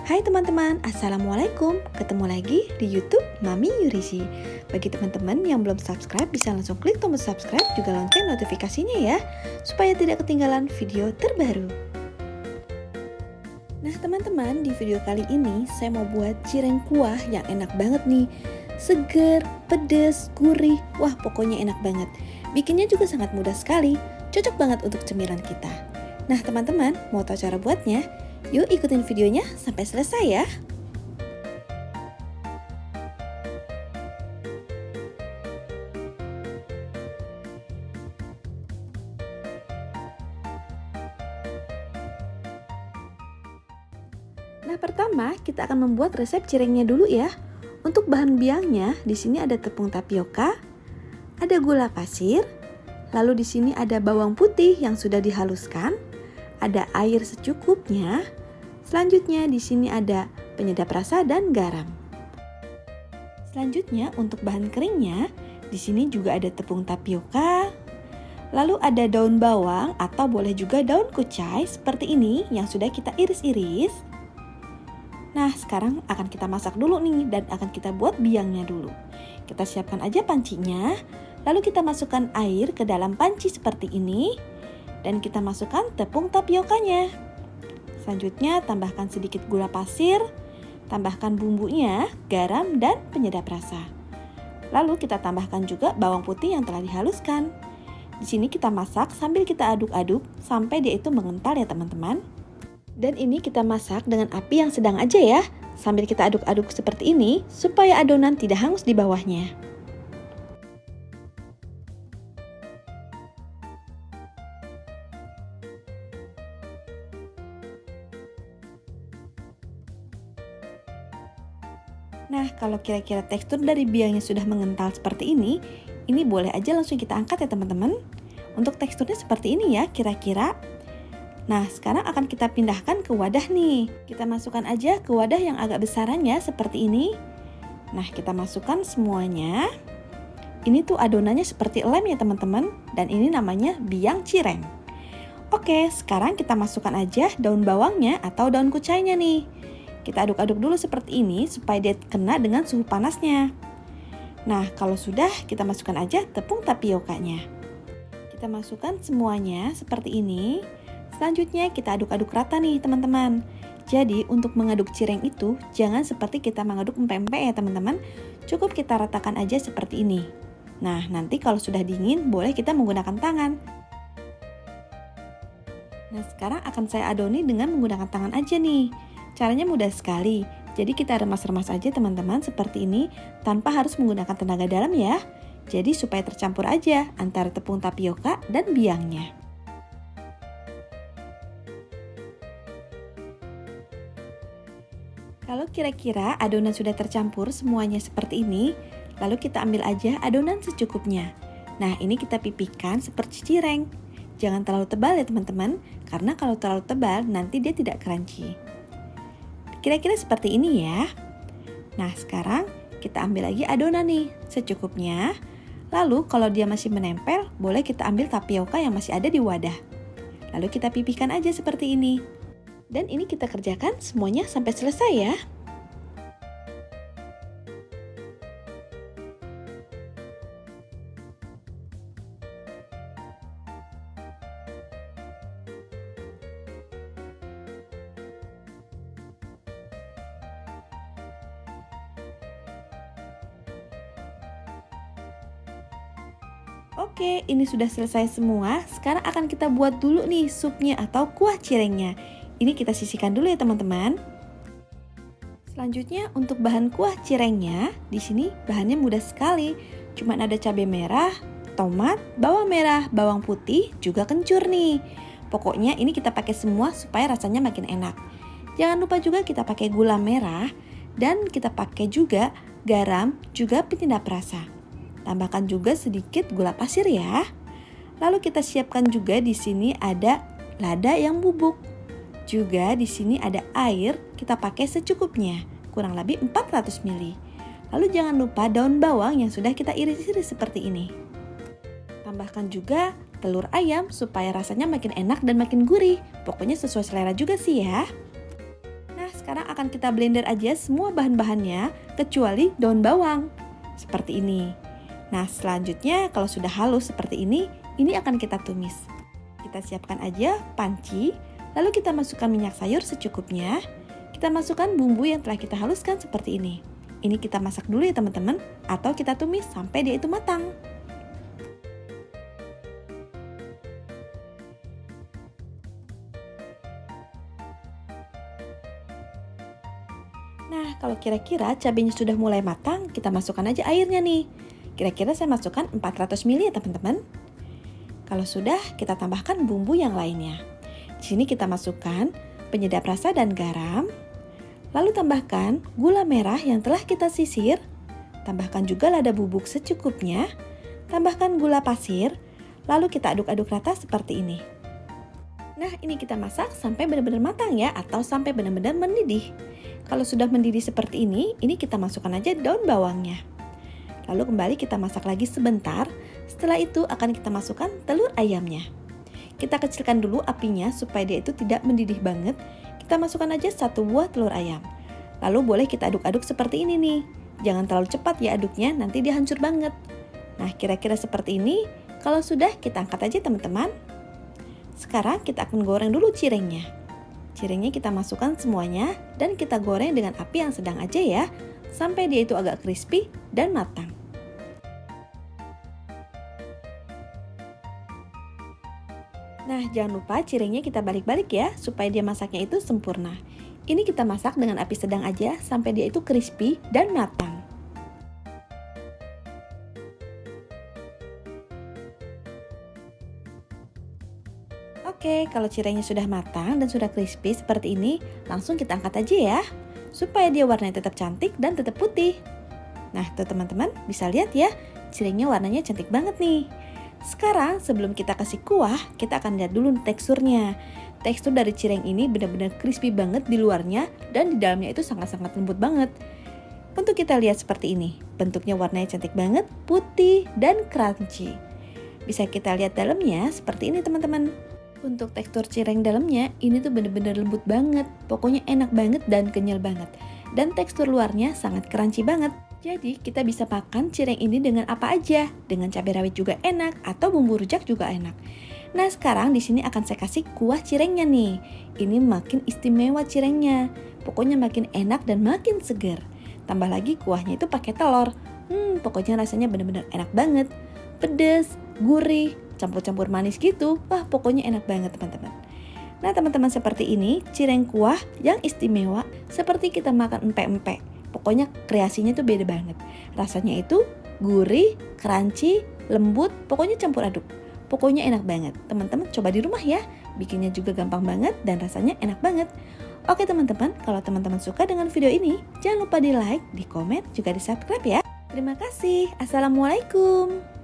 Hai teman-teman, Assalamualaikum. Ketemu lagi di YouTube Mami Yurisi. Bagi teman-teman yang belum subscribe, bisa langsung klik tombol subscribe, juga lonceng notifikasinya ya, supaya tidak ketinggalan video terbaru. Nah teman-teman, di video kali ini saya mau buat cireng kuah yang enak banget nih. Seger, pedas, gurih, wah pokoknya enak banget. Bikinnya juga sangat mudah sekali, cocok banget untuk cemilan kita. Nah teman-teman, mau tahu cara buatnya? Yuk ikutin videonya sampai selesai ya. Nah, pertama kita akan membuat resep cirengnya dulu ya. Untuk bahan biangnya, di sini ada tepung tapioka, ada gula pasir, lalu di sini ada bawang putih yang sudah dihaluskan, ada air secukupnya. Selanjutnya di sini ada penyedap rasa dan garam. Selanjutnya untuk bahan keringnya, di sini juga ada tepung tapioka. Lalu ada daun bawang atau boleh juga daun kucai seperti ini yang sudah kita iris-iris. Nah, sekarang akan kita masak dulu nih dan akan kita buat biangnya dulu. Kita siapkan aja pancinya, lalu kita masukkan air ke dalam panci seperti ini dan kita masukkan tepung tapiokanya. Selanjutnya tambahkan sedikit gula pasir, tambahkan bumbunya, garam dan penyedap rasa. Lalu kita tambahkan juga bawang putih yang telah dihaluskan. Di sini kita masak sambil kita aduk-aduk sampai dia itu mengental ya teman-teman. Dan ini kita masak dengan api yang sedang aja ya, sambil kita aduk-aduk seperti ini supaya adonan tidak hangus di bawahnya. Nah, kalau kira-kira tekstur dari biangnya sudah mengental seperti ini boleh aja langsung kita angkat ya teman-teman. Untuk teksturnya seperti ini ya kira-kira. Nah, sekarang akan kita pindahkan ke wadah nih. Kita masukkan aja ke wadah yang agak besarannya seperti ini. Nah, kita masukkan semuanya. Ini tuh adonannya seperti lem ya teman-teman. Dan ini namanya biang cireng. Oke, sekarang kita masukkan aja daun bawangnya atau daun kucainya nih. Kita aduk-aduk dulu seperti ini supaya dia kena dengan suhu panasnya. Nah, kalau sudah kita masukkan aja tepung tapiokanya. Kita masukkan semuanya seperti ini. Selanjutnya kita aduk-aduk rata nih teman-teman. Jadi untuk mengaduk cireng itu jangan seperti kita mengaduk empek-empek ya teman-teman. Cukup kita ratakan aja seperti ini. Nah, nanti kalau sudah dingin boleh kita menggunakan tangan. Nah, sekarang akan saya adoni dengan menggunakan tangan aja nih. Caranya mudah sekali, jadi kita remas-remas aja teman-teman seperti ini tanpa harus menggunakan tenaga dalam ya. Jadi supaya tercampur aja antara tepung tapioka dan biangnya. Kalau kira-kira adonan sudah tercampur semuanya seperti ini, lalu kita ambil aja adonan secukupnya. Nah, ini kita pipihkan seperti cireng. Jangan terlalu tebal ya teman-teman, karena kalau terlalu tebal nanti dia tidak crunchy. Kira-kira seperti ini ya. Nah, sekarang kita ambil lagi adonan nih secukupnya. Lalu kalau dia masih menempel, boleh kita ambil tapioka yang masih ada di wadah. Lalu kita pipihkan aja seperti ini. Dan ini kita kerjakan semuanya sampai selesai ya. Oke, ini sudah selesai semua. Sekarang akan kita buat dulu nih supnya atau kuah cirengnya. Ini kita sisihkan dulu ya teman-teman. Selanjutnya untuk bahan kuah cirengnya, di sini bahannya mudah sekali. Cuma ada cabai merah, tomat, bawang merah, bawang putih, juga kencur nih. Pokoknya ini kita pakai semua supaya rasanya makin enak. Jangan lupa juga kita pakai gula merah dan kita pakai juga garam, juga penyedap rasa. Tambahkan juga sedikit gula pasir ya. Lalu kita siapkan juga di sini ada lada yang bubuk. Juga di sini ada air, kita pakai secukupnya, kurang lebih 400 ml. Lalu jangan lupa daun bawang yang sudah kita iris-iris seperti ini. Tambahkan juga telur ayam supaya rasanya makin enak dan makin gurih. Pokoknya sesuai selera juga sih ya. Nah, sekarang Sekarang akan kita blender aja semua bahan-bahannya kecuali daun bawang. Seperti ini. Nah, selanjutnya kalau sudah halus seperti ini akan kita tumis. Kita siapkan aja panci, lalu kita masukkan minyak sayur secukupnya. Kita masukkan bumbu yang telah kita haluskan seperti ini. Ini kita masak dulu ya teman-teman, atau kita tumis sampai dia itu matang. Nah, kalau kira-kira cabenya sudah mulai matang, kita masukkan aja airnya nih. Kira-kira saya masukkan 400 ml ya teman-teman. Kalau sudah, kita tambahkan bumbu yang lainnya. Di sini kita masukkan penyedap rasa dan garam. Lalu tambahkan gula merah yang telah kita sisir. Tambahkan juga lada bubuk secukupnya. Tambahkan gula pasir. Lalu kita aduk-aduk rata seperti ini. Nah, ini kita masak sampai benar-benar matang ya, atau sampai benar-benar mendidih. Kalau sudah mendidih seperti ini kita masukkan aja daun bawangnya. Lalu kembali kita masak lagi sebentar. Setelah itu akan kita masukkan telur ayamnya. Kita kecilkan dulu apinya supaya dia itu tidak mendidih banget. Kita masukkan aja 1 buah telur ayam. Lalu boleh kita aduk-aduk seperti ini nih. Jangan terlalu cepat ya aduknya, nanti dia hancur banget. Nah, kira-kira seperti ini. Kalau sudah, kita angkat aja teman-teman. Sekarang kita akan goreng dulu cirengnya. Cirengnya kita masukkan semuanya dan kita goreng dengan api yang sedang aja ya, sampai dia itu agak crispy dan matang. Nah, jangan lupa cirengnya kita balik-balik ya, supaya dia masaknya itu sempurna. Ini kita masak dengan api sedang aja, sampai dia itu crispy dan matang. Oke, kalau cirengnya sudah matang dan sudah crispy seperti ini, langsung kita angkat aja ya, supaya dia warnanya tetap cantik dan tetap putih. Nah, tuh teman-teman, bisa lihat ya, cirengnya warnanya cantik banget nih. Sekarang sebelum kita kasih kuah, kita akan lihat dulu teksturnya. Tekstur dari cireng ini benar-benar crispy banget di luarnya dan di dalamnya itu sangat-sangat lembut banget. Untuk kita lihat seperti ini, bentuknya warnanya cantik banget, putih dan crunchy. Bisa kita lihat dalamnya seperti ini teman-teman. Untuk tekstur cireng dalamnya, ini tuh benar-benar lembut banget, pokoknya enak banget dan kenyal banget. Dan tekstur luarnya sangat crunchy banget. Jadi kita bisa makan cireng ini dengan apa aja, dengan cabai rawit juga enak atau bumbu rujak juga enak. Nah, sekarang di sini akan saya kasih kuah cirengnya nih. Ini makin istimewa cirengnya. Pokoknya makin enak dan makin segar. Tambah lagi kuahnya itu pakai telur. Pokoknya rasanya benar-benar enak banget. Pedas, gurih, campur-campur manis gitu. Wah, pokoknya enak banget teman-teman. Nah, teman-teman seperti ini cireng kuah yang istimewa seperti kita makan empek-empek. Pokoknya kreasinya tuh beda banget. Rasanya itu gurih, crunchy, lembut, pokoknya campur aduk. Pokoknya enak banget. Teman-teman coba di rumah ya. Bikinnya juga gampang banget dan rasanya enak banget. Oke teman-teman, kalau teman-teman suka dengan video ini, jangan lupa di like, di komen, juga di subscribe ya. Terima kasih. Assalamualaikum.